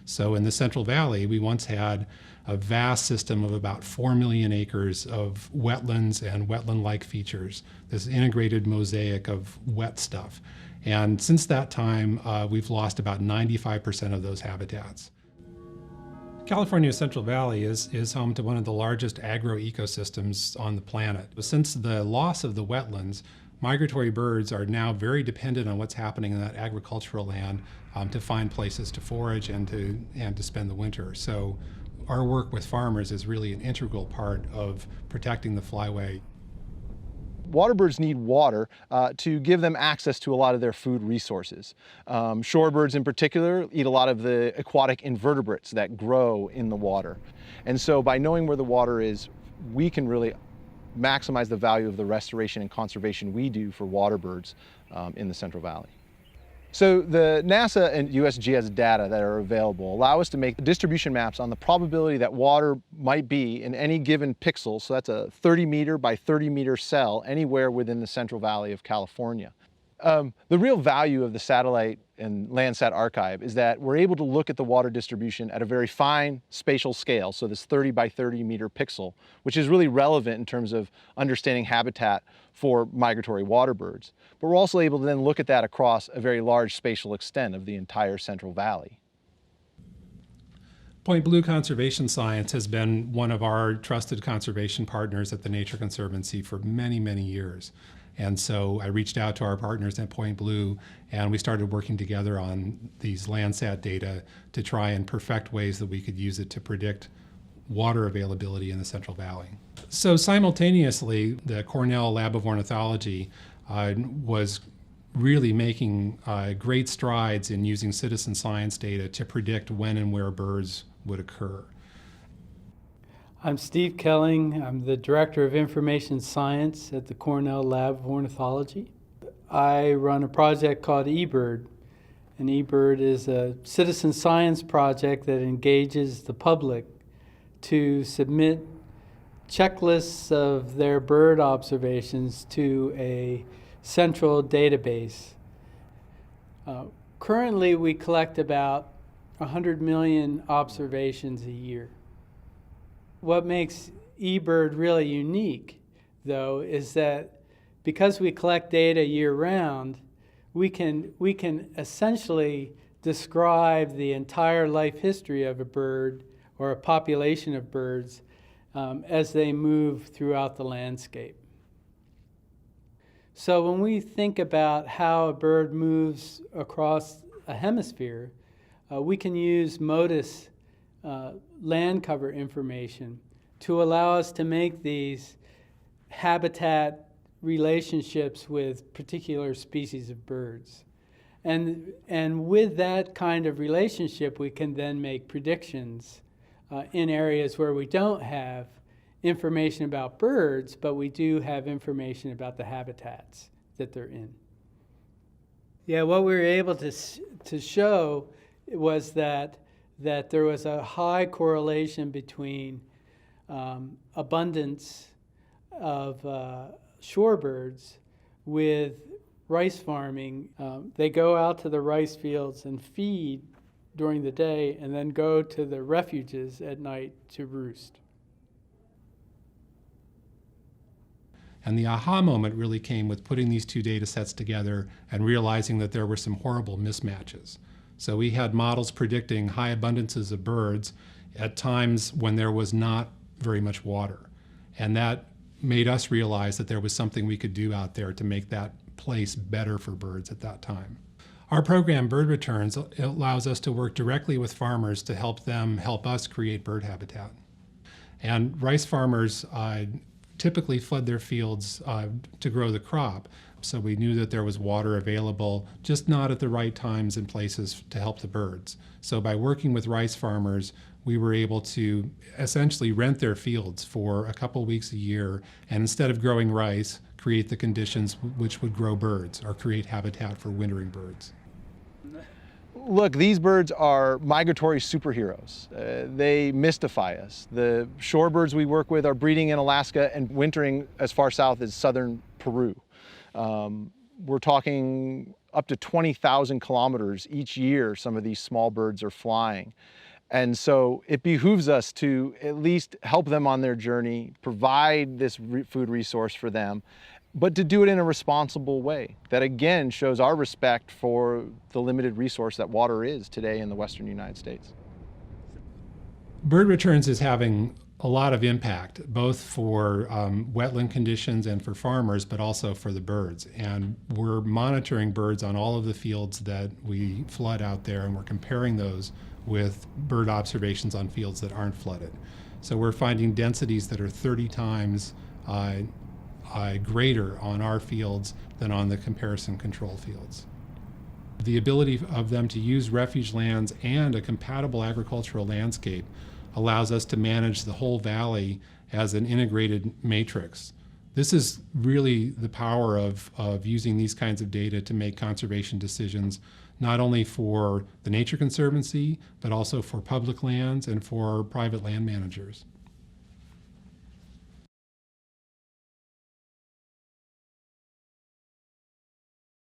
So in the Central Valley, we once had a vast system of about 4 million acres of wetlands and wetland-like features, this integrated mosaic of wet stuff. And since that time, we've lost about 95% of those habitats. California's Central Valley is home to one of the largest agroecosystems on the planet. Since the loss of the wetlands, migratory birds are now very dependent on what's happening in that agricultural land to find places to forage and to spend the winter. So our work with farmers is really an integral part of protecting the flyway. Waterbirds need water to give them access to a lot of their food resources. Shorebirds in particular eat a lot of the aquatic invertebrates that grow in the water. And so by knowing where the water is, we can really maximize the value of the restoration and conservation we do for waterbirds in the Central Valley. So the NASA and USGS data that are available allow us to make distribution maps on the probability that water might be in any given pixel, so that's a 30 meter by 30 meter cell anywhere within the Central Valley of California. The real value of the satellite and Landsat archive is that we're able to look at the water distribution at a very fine spatial scale, so this 30 by 30 meter pixel, which is really relevant in terms of understanding habitat for migratory waterbirds. But we're also able to then look at that across a very large spatial extent of the entire Central Valley. Point Blue Conservation Science has been one of our trusted conservation partners at the Nature Conservancy for many, many years. And so I reached out to our partners at Point Blue, and we started working together on these Landsat data to try and perfect ways that we could use it to predict water availability in the Central Valley. So simultaneously, the Cornell Lab of Ornithology was really making great strides in using citizen science data to predict when and where birds would occur. I'm Steve Kelling. I'm the Director of Information Science at the Cornell Lab of Ornithology. I run a project called eBird, and eBird is a citizen science project that engages the public to submit checklists of their bird observations to a central database. Currently, we collect about 100 million observations a year. What makes eBird really unique, though, is that because we collect data year-round, we can essentially describe the entire life history of a bird or a population of birds as they move throughout the landscape. So when we think about how a bird moves across a hemisphere, we can use MODIS land cover information to allow us to make these habitat relationships with particular species of birds. And with that kind of relationship, we can then make predictions in areas where we don't have information about birds, but we do have information about the habitats that they're in. Yeah, what we were able to show was that there was a high correlation between abundance of shorebirds with rice farming. They go out to the rice fields and feed during the day and then go to the refuges at night to roost. And the aha moment really came with putting these two data sets together and realizing that there were some horrible mismatches. So we had models predicting high abundances of birds at times when there was not very much water. And that made us realize that there was something we could do out there to make that place better for birds at that time. Our program, Bird Returns, allows us to work directly with farmers to help them help us create bird habitat. And rice farmers typically flood their fields to grow the crop. So we knew that there was water available, just not at the right times and places to help the birds. So by working with rice farmers, we were able to essentially rent their fields for a couple weeks a year, and instead of growing rice, create the conditions which would grow birds or create habitat for wintering birds. Look, these birds are migratory superheroes. They mystify us. The shorebirds we work with are breeding in Alaska and wintering as far south as southern Peru. we're talking up to 20,000 kilometers each year some of these small birds are flying. And so it behooves us to at least help them on their journey, provide this food resource for them, but to do it in a responsible way that again shows our respect for the limited resource that water is today in the western United States. Bird returns is having a lot of impact, both for wetland conditions and for farmers, but also for the birds. And we're monitoring birds on all of the fields that we flood out there, and we're comparing those with bird observations on fields that aren't flooded. So we're finding densities that are 30 times greater on our fields than on the comparison control fields. The ability of them to use refuge lands and a compatible agricultural landscape allows us to manage the whole valley as an integrated matrix. This is really the power of using these kinds of data to make conservation decisions, not only for the Nature Conservancy, but also for public lands and for private land managers.